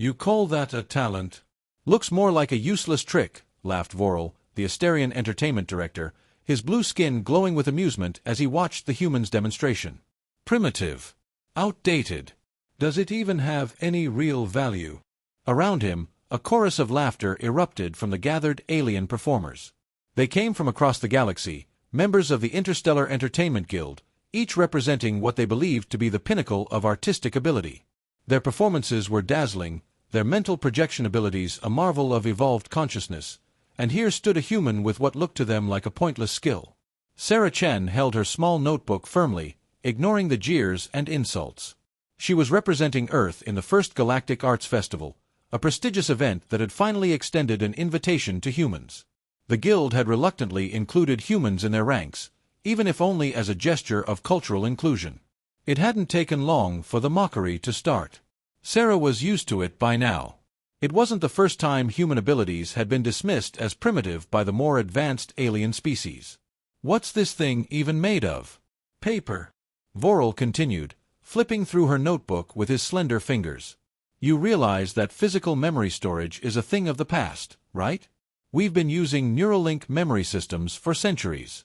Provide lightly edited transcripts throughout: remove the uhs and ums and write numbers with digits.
You call that a talent? Looks more like a useless trick, laughed Vorel, the Asterian entertainment director, his blue skin glowing with amusement as he watched the humans' demonstration. Primitive. Outdated. Does it even have any real value? Around him, a chorus of laughter erupted from the gathered alien performers. They came from across the galaxy, members of the Interstellar Entertainment Guild, each representing what they believed to be the pinnacle of artistic ability. Their performances were dazzling, their mental projection abilities a marvel of evolved consciousness, and here stood a human with what looked to them like a pointless skill. Sarah Chen held her small notebook firmly, ignoring the jeers and insults. She was representing Earth in the first Galactic Arts Festival, a prestigious event that had finally extended an invitation to humans. The Guild had reluctantly included humans in their ranks, even if only as a gesture of cultural inclusion. It hadn't taken long for the mockery to start. Sarah was used to it by now. It wasn't the first time human abilities had been dismissed as primitive by the more advanced alien species. What's this thing even made of? Paper. Vorel continued, flipping through her notebook with his slender fingers. You realize that physical memory storage is a thing of the past, right? We've been using Neuralink memory systems for centuries.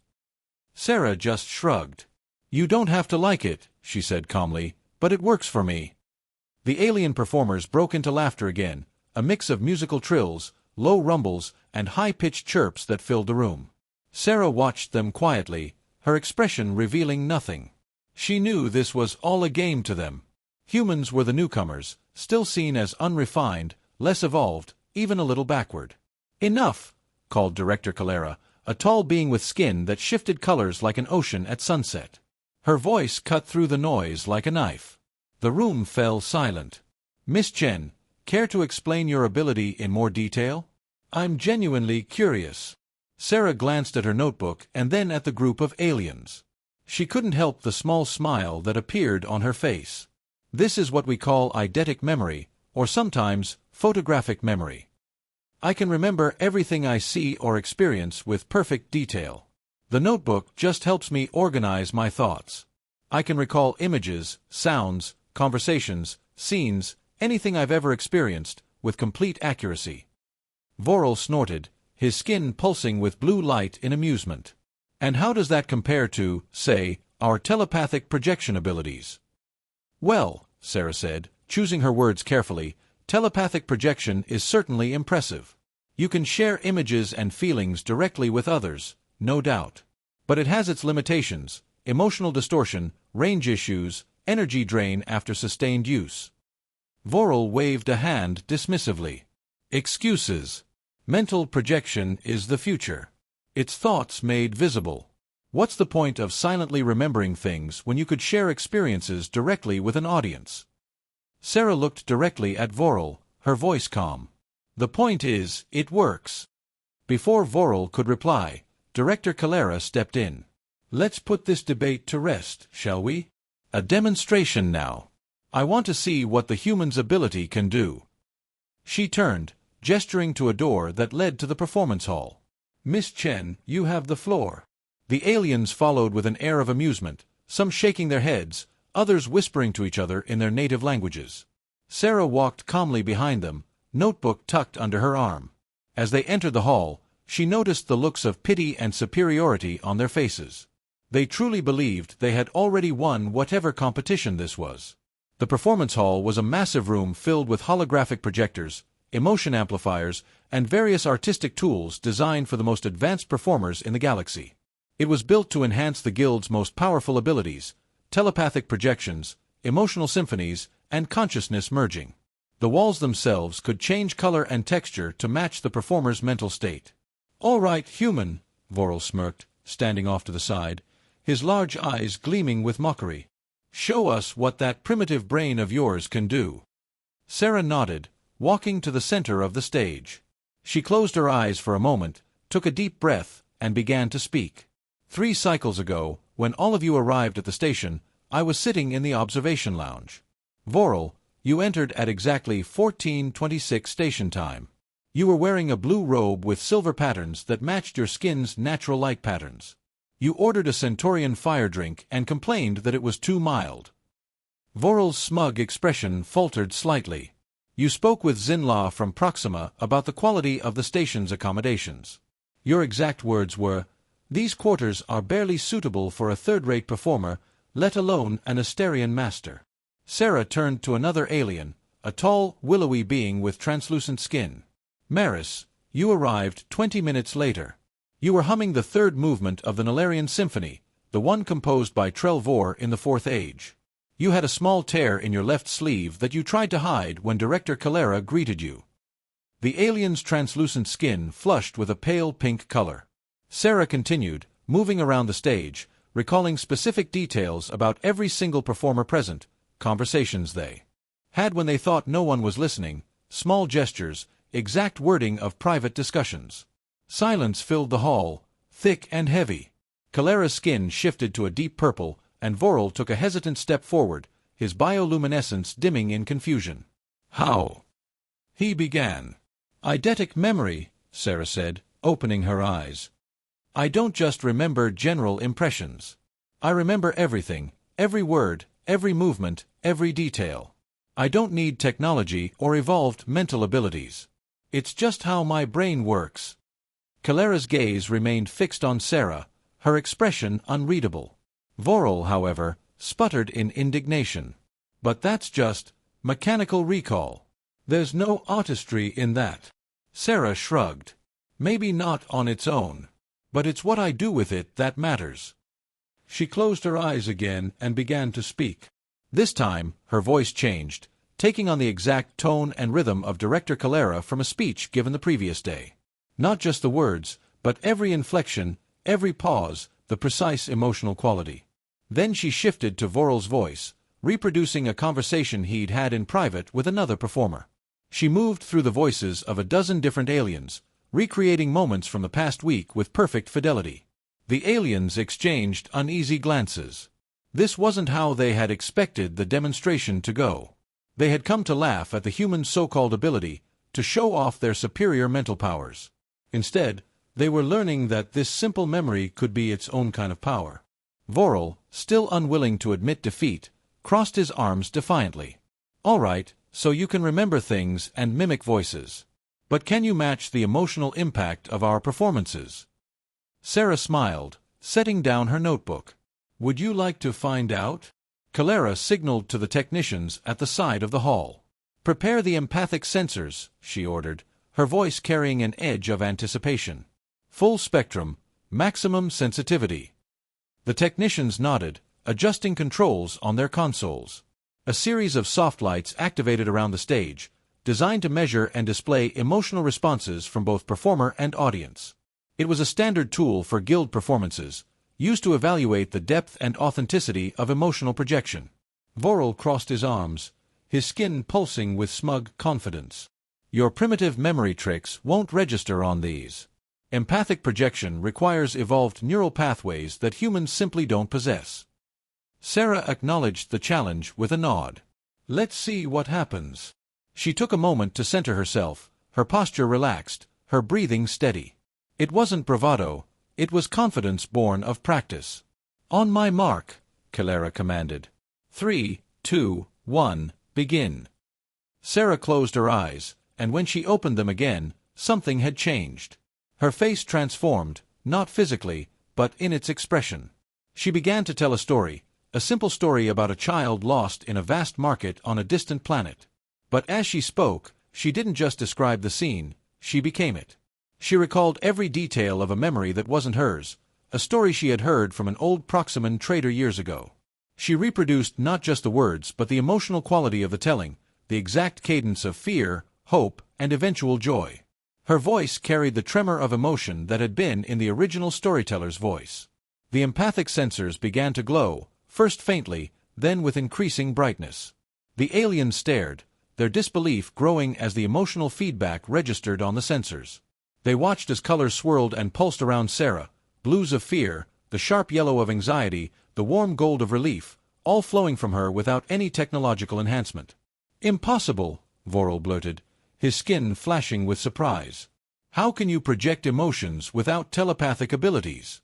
Sarah just shrugged. You don't have to like it, she said calmly, but it works for me. The alien performers broke into laughter again, a mix of musical trills, low rumbles, and high-pitched chirps that filled the room. Sarah watched them quietly, her expression revealing nothing. She knew this was all a game to them. Humans were the newcomers, still seen as unrefined, less evolved, even a little backward. Enough, called Director Calera, a tall being with skin that shifted colors like an ocean at sunset. Her voice cut through the noise like a knife. The room fell silent. Miss Chen, care to explain your ability in more detail? I'm genuinely curious. Sarah glanced at her notebook and then at the group of aliens. She couldn't help the small smile that appeared on her face. This is what we call eidetic memory, or sometimes photographic memory. I can remember everything I see or experience with perfect detail. The notebook just helps me organize my thoughts. I can recall images, sounds, conversations, scenes, anything I've ever experienced, with complete accuracy. Vorel snorted, his skin pulsing with blue light in amusement. And how does that compare to, say, our telepathic projection abilities? Well, Sarah said, choosing her words carefully, telepathic projection is certainly impressive. You can share images and feelings directly with others, no doubt. But it has its limitations: emotional distortion, range issues, energy drain after sustained use. Vorel waved a hand dismissively. Excuses. Mental projection is the future. It's thoughts made visible. What's the point of silently remembering things when you could share experiences directly with an audience? Sarah looked directly at Vorel, her voice calm. The point is, it works. Before Vorel could reply, Director Calera stepped in. Let's put this debate to rest, shall we? A demonstration now. I want to see what the human's ability can do. She turned, gesturing to a door that led to the performance hall. Miss Chen, you have the floor. The aliens followed with an air of amusement, some shaking their heads, others whispering to each other in their native languages. Sarah walked calmly behind them, notebook tucked under her arm. As they entered the hall, she noticed the looks of pity and superiority on their faces. They truly believed they had already won whatever competition this was. The performance hall was a massive room filled with holographic projectors, emotion amplifiers, and various artistic tools designed for the most advanced performers in the galaxy. It was built to enhance the Guild's most powerful abilities: telepathic projections, emotional symphonies, and consciousness merging. The walls themselves could change color and texture to match the performer's mental state. All right, human, Vorel smirked, standing off to the side, his large eyes gleaming with mockery. Show us what that primitive brain of yours can do. Sarah nodded, walking to the center of the stage. She closed her eyes for a moment, took a deep breath, and began to speak. 3 cycles ago, when all of you arrived at the station, I was sitting in the observation lounge. Vorel, you entered at exactly 14:26 station time. You were wearing a blue robe with silver patterns that matched your skin's natural light patterns. You ordered a Centaurian fire drink and complained that it was too mild. Vorel's smug expression faltered slightly. You spoke with Zinla from Proxima about the quality of the station's accommodations. Your exact words were, "These quarters are barely suitable for a third-rate performer, let alone an Asterian master." Sarah turned to another alien, a tall, willowy being with translucent skin. "Maris, you arrived 20 minutes later. You were humming the third movement of the Nalarian Symphony, the one composed by Trelvor in the Fourth Age. You had a small tear in your left sleeve that you tried to hide when Director Calera greeted you." The alien's translucent skin flushed with a pale pink color. Sarah continued, moving around the stage, recalling specific details about every single performer present, conversations they had when they thought no one was listening, small gestures, exact wording of private discussions. Silence filled the hall, thick and heavy. Calera's skin shifted to a deep purple, and Vorel took a hesitant step forward, his bioluminescence dimming in confusion. "How?" he began. "Eidetic memory," Sarah said, opening her eyes. "I don't just remember general impressions. I remember everything, every word, every movement, every detail. I don't need technology or evolved mental abilities. It's just how my brain works." Calera's gaze remained fixed on Sarah, her expression unreadable. Vorel, however, sputtered in indignation. "But that's just mechanical recall. There's no artistry in that." Sarah shrugged. "Maybe not on its own. But it's what I do with it that matters." She closed her eyes again and began to speak. This time, her voice changed, taking on the exact tone and rhythm of Director Calera from a speech given the previous day. Not just the words, but every inflection, every pause, the precise emotional quality. Then she shifted to Vorel's voice, reproducing a conversation he'd had in private with another performer. She moved through the voices of a dozen different aliens, recreating moments from the past week with perfect fidelity. The aliens exchanged uneasy glances. This wasn't how they had expected the demonstration to go. They had come to laugh at the human so-called ability to show off their superior mental powers. Instead, they were learning that this simple memory could be its own kind of power. Vorel, still unwilling to admit defeat, crossed his arms defiantly. "All right, so you can remember things and mimic voices. But can you match the emotional impact of our performances?" Sarah smiled, setting down her notebook. "Would you like to find out?" Calera signaled to the technicians at the side of the hall. "Prepare the empathic sensors," she ordered, her voice carrying an edge of anticipation. "Full spectrum, maximum sensitivity." The technicians nodded, adjusting controls on their consoles. A series of soft lights activated around the stage, designed to measure and display emotional responses from both performer and audience. It was a standard tool for guild performances, used to evaluate the depth and authenticity of emotional projection. Vorel crossed his arms, his skin pulsing with smug confidence. "Your primitive memory tricks won't register on these. Empathic projection requires evolved neural pathways that humans simply don't possess." Sarah acknowledged the challenge with a nod. "Let's see what happens." She took a moment to center herself, her posture relaxed, her breathing steady. It wasn't bravado, it was confidence born of practice. "On my mark," Calera commanded. 3, 2, 1, begin." Sarah closed her eyes, and when she opened them again, something had changed. Her face transformed, not physically, but in its expression. She began to tell a story, a simple story about a child lost in a vast market on a distant planet. But as she spoke, she didn't just describe the scene, she became it. She recalled every detail of a memory that wasn't hers, a story she had heard from an old Proximan trader years ago. She reproduced not just the words but the emotional quality of the telling, the exact cadence of fear, hope, and eventual joy. Her voice carried the tremor of emotion that had been in the original storyteller's voice. The empathic sensors began to glow, first faintly, then with increasing brightness. The aliens stared, their disbelief growing as the emotional feedback registered on the sensors. They watched as colors swirled and pulsed around Sarah, blues of fear, the sharp yellow of anxiety, the warm gold of relief, all flowing from her without any technological enhancement. "Impossible," Vorel blurted, his skin flashing with surprise. "How can you project emotions without telepathic abilities?"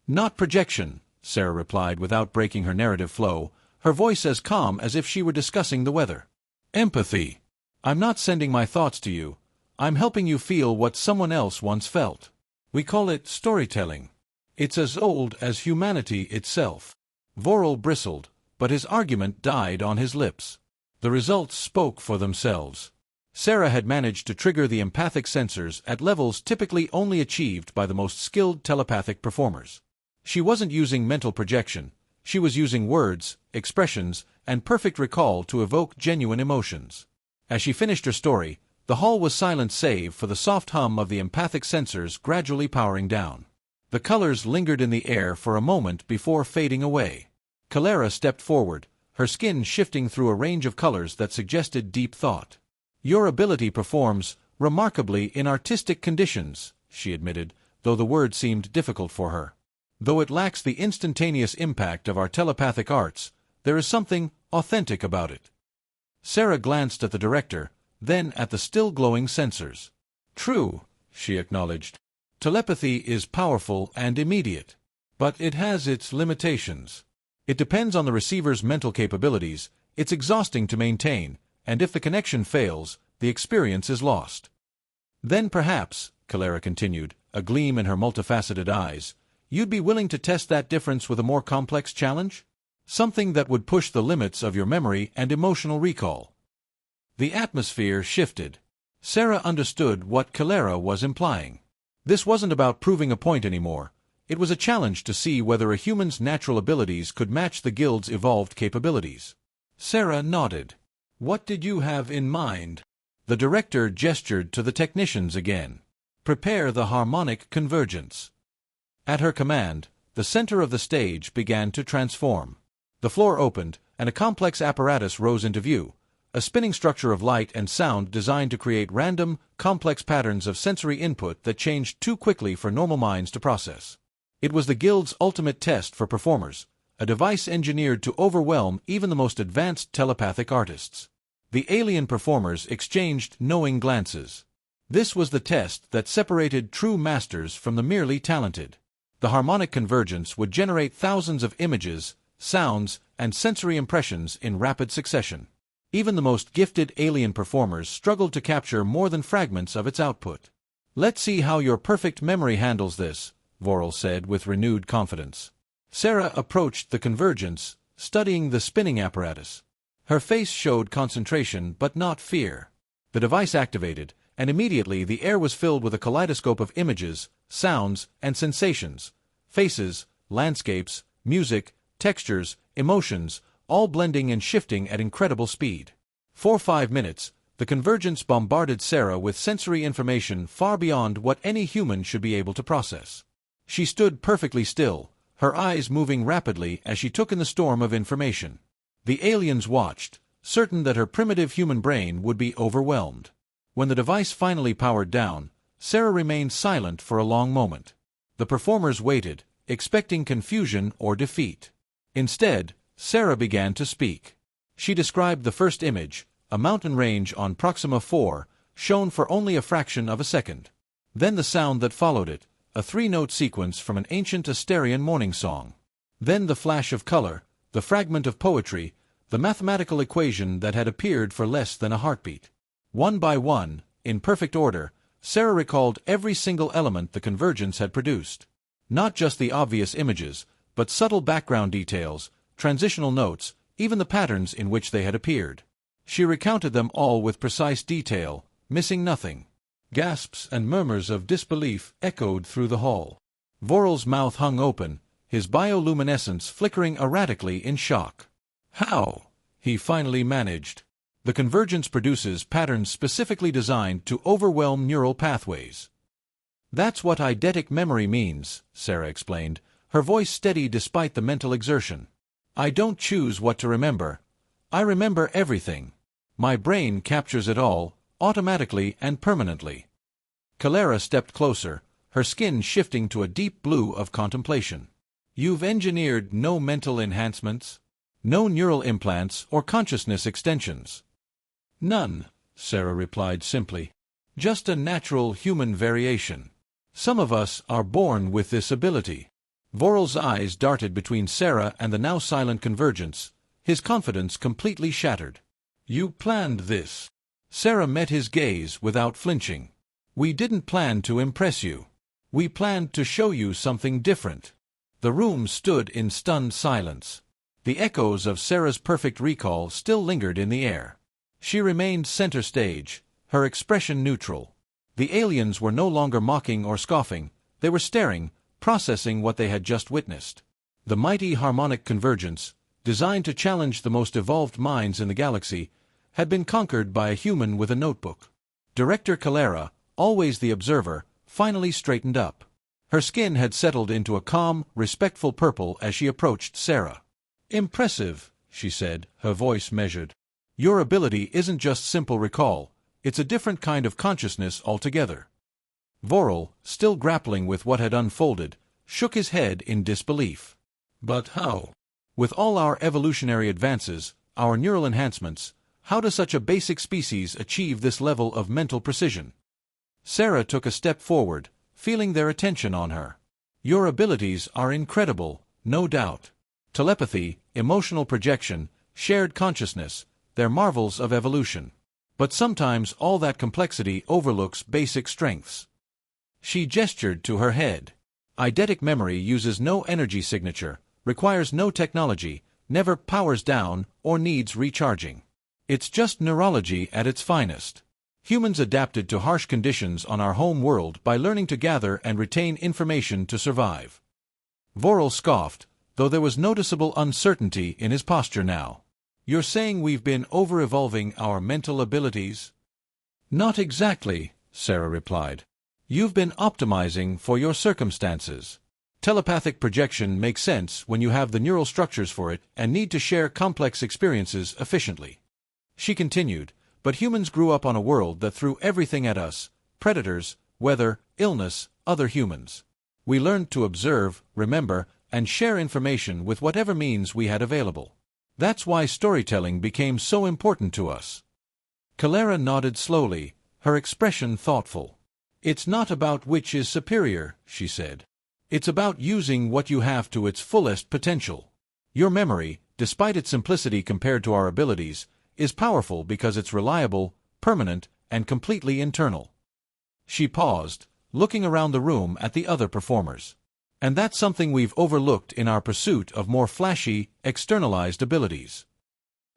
"Not projection," Sarah replied without breaking her narrative flow, her voice as calm as if she were discussing the weather. "Empathy." I'm not sending my thoughts to you. I'm helping you feel what someone else once felt. We call it storytelling. It's as old as humanity itself. Vorel bristled, but his argument died on his lips. The results spoke for themselves. Sarah had managed to trigger the empathic sensors at levels typically only achieved by the most skilled telepathic performers. She wasn't using mental projection. She was using words, expressions, and perfect recall to evoke genuine emotions. As she finished her story, the hall was silent save for the soft hum of the empathic sensors gradually powering down. The colors lingered in the air for a moment before fading away. Kalara stepped forward, her skin shifting through a range of colors that suggested deep thought. Your ability performs remarkably in artistic conditions, she admitted, though the word seemed difficult for her. Though it lacks the instantaneous impact of our telepathic arts, there is something authentic about it. Sarah glanced at the director, then at the still glowing sensors. True, she acknowledged. Telepathy is powerful and immediate, but it has its limitations. It depends on the receiver's mental capabilities, it's exhausting to maintain, and if the connection fails, the experience is lost. Then perhaps, Kalara continued, a gleam in her multifaceted eyes, you'd be willing to test that difference with a more complex challenge? Something that would push the limits of your memory and emotional recall. The atmosphere shifted. Sarah understood what Kalara was implying. This wasn't about proving a point anymore. It was a challenge to see whether a human's natural abilities could match the guild's evolved capabilities. Sarah nodded. What did you have in mind? The director gestured to the technicians again. Prepare the harmonic convergence. At her command, the center of the stage began to transform. The floor opened, and a complex apparatus rose into view, a spinning structure of light and sound designed to create random, complex patterns of sensory input that changed too quickly for normal minds to process. It was the Guild's ultimate test for performers, a device engineered to overwhelm even the most advanced telepathic artists. The alien performers exchanged knowing glances. This was the test that separated true masters from the merely talented. The harmonic convergence would generate thousands of images, sounds, and sensory impressions in rapid succession. Even the most gifted alien performers struggled to capture more than fragments of its output. Let's see how your perfect memory handles this, Vorel said with renewed confidence. Sarah approached the convergence, studying the spinning apparatus. Her face showed concentration but not fear. The device activated, and immediately the air was filled with a kaleidoscope of images, sounds, and sensations, faces, landscapes, music, textures, emotions, all blending and shifting at incredible speed. For 5 minutes, the convergence bombarded Sarah with sensory information far beyond what any human should be able to process. She stood perfectly still, her eyes moving rapidly as she took in the storm of information. The aliens watched, certain that her primitive human brain would be overwhelmed. When the device finally powered down, Sarah remained silent for a long moment. The performers waited, expecting confusion or defeat. Instead, Sarah began to speak. She described the first image, a mountain range on Proxima 4, shown for only a fraction of a second. Then the sound that followed it, a 3-note sequence from an ancient Asterian morning song. Then the flash of color, the fragment of poetry, the mathematical equation that had appeared for less than a heartbeat. One by one, in perfect order, Sarah recalled every single element the convergence had produced. Not just the obvious images, but subtle background details, transitional notes, even the patterns in which they had appeared. She recounted them all with precise detail, missing nothing. Gasps and murmurs of disbelief echoed through the hall. Vorel's mouth hung open, his bioluminescence flickering erratically in shock. How? He finally managed. The convergence produces patterns specifically designed to overwhelm neural pathways. That's what eidetic memory means, Sarah explained, her voice steady despite the mental exertion. I don't choose what to remember. I remember everything. My brain captures it all, automatically and permanently. Kalara stepped closer, her skin shifting to a deep blue of contemplation. You've engineered no mental enhancements? No neural implants or consciousness extensions? None, Sarah replied simply. Just a natural human variation. Some of us are born with this ability. Vorel's eyes darted between Sarah and the now silent convergence, his confidence completely shattered. You planned this. Sarah met his gaze without flinching. We didn't plan to impress you. We planned to show you something different. The room stood in stunned silence. The echoes of Sarah's perfect recall still lingered in the air. She remained center stage, her expression neutral. The aliens were no longer mocking or scoffing, they were staring, processing what they had just witnessed. The mighty harmonic convergence, designed to challenge the most evolved minds in the galaxy, had been conquered by a human with a notebook. Director Calera, always the observer, finally straightened up. Her skin had settled into a calm, respectful purple as she approached Sarah. "Impressive," she said, her voice measured. "Your ability isn't just simple recall, it's a different kind of consciousness altogether." Vorel, still grappling with what had unfolded, shook his head in disbelief. "But how? With all our evolutionary advances, our neural enhancements, how does such a basic species achieve this level of mental precision?" Sarah took a step forward, feeling their attention on her. "Your abilities are incredible, no doubt. Telepathy, emotional projection, shared consciousness, they're marvels of evolution. But sometimes all that complexity overlooks basic strengths." She gestured to her head. "Eidetic memory uses no energy signature, requires no technology, never powers down or needs recharging. It's just neurology at its finest. Humans adapted to harsh conditions on our home world by learning to gather and retain information to survive." Vorel scoffed, though there was noticeable uncertainty in his posture now. "You're saying we've been over-evolving our mental abilities?" "Not exactly," Sarah replied. "You've been optimizing for your circumstances. Telepathic projection makes sense when you have the neural structures for it and need to share complex experiences efficiently." She continued, "But humans grew up on a world that threw everything at us: predators, weather, illness, other humans. We learned to observe, remember, and share information with whatever means we had available. That's why storytelling became so important to us." Calera nodded slowly, her expression thoughtful. "It's not about which is superior," she said. "It's about using what you have to its fullest potential. Your memory, despite its simplicity compared to our abilities, is powerful because it's reliable, permanent, and completely internal." She paused, looking around the room at the other performers. "And that's something we've overlooked in our pursuit of more flashy, externalized abilities."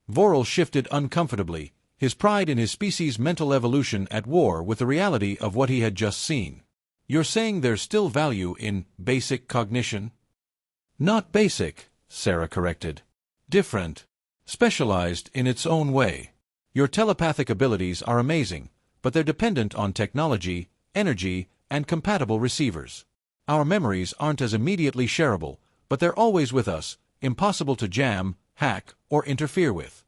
Vorel shifted uncomfortably, his pride in his species' mental evolution at war with the reality of what he had just seen. "You're saying there's still value in basic cognition?" "Not basic," Sarah corrected. "Different. Specialized in its own way. Your telepathic abilities are amazing, but they're dependent on technology, energy, and compatible receivers. Our memories aren't as immediately shareable, but they're always with us, impossible to jam, hack, or interfere with."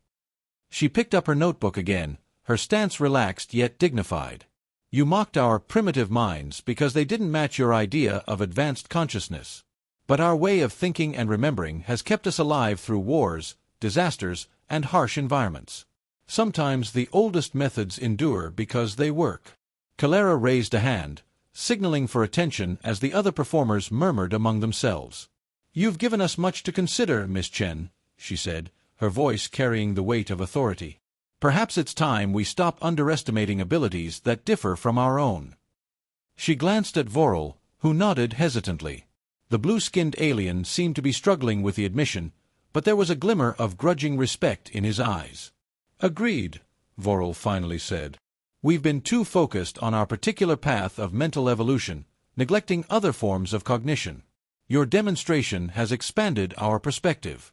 She picked up her notebook again, her stance relaxed yet dignified. "You mocked our primitive minds because they didn't match your idea of advanced consciousness. But our way of thinking and remembering has kept us alive through wars, disasters, and harsh environments. Sometimes the oldest methods endure because they work." Calera raised a hand, signaling for attention as the other performers murmured among themselves. "You've given us much to consider, Miss Chen," she said, her voice carrying the weight of authority. "Perhaps it's time we stop underestimating abilities that differ from our own." She glanced at Vorel, who nodded hesitantly. The blue-skinned alien seemed to be struggling with the admission, but there was a glimmer of grudging respect in his eyes. "Agreed," Vorel finally said. "We've been too focused on our particular path of mental evolution, neglecting other forms of cognition. Your demonstration has expanded our perspective."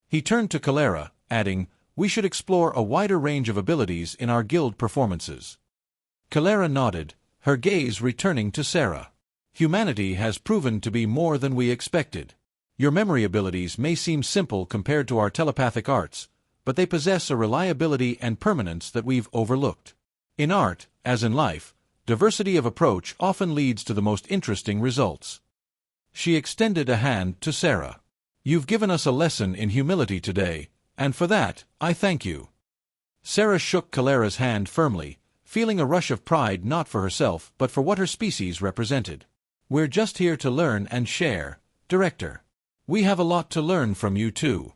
He turned to Calera, adding, "We should explore a wider range of abilities in our guild performances." Calera nodded, her gaze returning to Sarah. "Humanity has proven to be more than we expected. Your memory abilities may seem simple compared to our telepathic arts, but they possess a reliability and permanence that we've overlooked. In art, as in life, diversity of approach often leads to the most interesting results." She extended a hand to Sarah. "You've given us a lesson in humility today, and for that, I thank you." Sarah shook Calera's hand firmly, feeling a rush of pride not for herself but for what her species represented. "We're just here to learn and share, Director. We have a lot to learn from you too."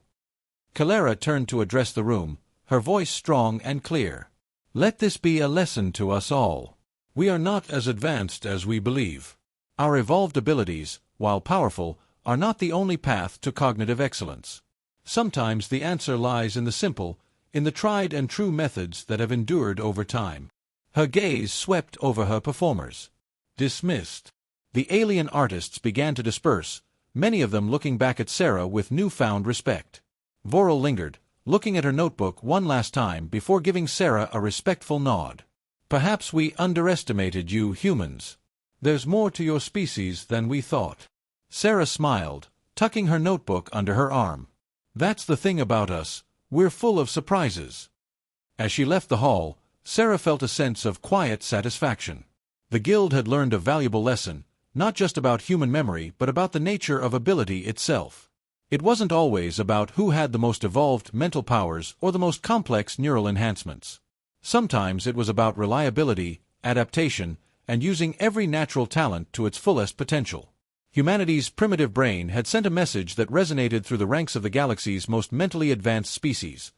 Calera turned to address the room, her voice strong and clear. Let this be a lesson to us all. We are not as advanced as we believe. Our evolved abilities, while powerful, are not the only path to cognitive excellence. Sometimes the answer lies in the simple, in the tried and true methods that have endured over time. Her gaze swept over her performers. Dismissed. The alien artists began to disperse, many of them looking back at Sarah with newfound respect. Vorel lingered, looking at her notebook one last time before giving Sarah a respectful nod. Perhaps we underestimated you humans. There's more to your species than we thought. Sarah smiled, tucking her notebook under her arm. That's the thing about us, we're full of surprises. As she left the hall, Sarah felt a sense of quiet satisfaction. The guild had learned a valuable lesson, not just about human memory but about the nature of ability itself. It wasn't always about who had the most evolved mental powers or the most complex neural enhancements. Sometimes it was about reliability, adaptation, and using every natural talent to its fullest potential. Humanity's primitive brain had sent a message that resonated through the ranks of the galaxy's most mentally advanced species.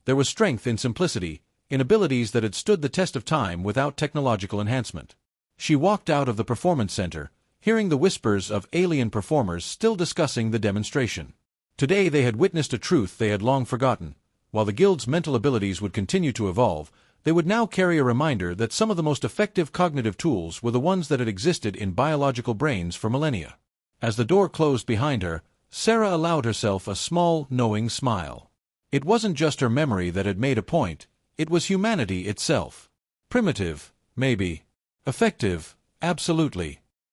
There was strength in simplicity, in abilities that had stood the test of time without technological enhancement. She walked out of the performance center, hearing the whispers of alien performers still discussing the demonstration. Today they had witnessed a truth they had long forgotten. While the guild's mental abilities would continue to evolve, they would now carry a reminder that some of the most effective cognitive tools were the ones that had existed in biological brains for millennia. As the door closed behind her, Sarah allowed herself a small, knowing smile. It wasn't just her memory that had made a point, it was humanity itself. Primitive, maybe. Effective, absolutely.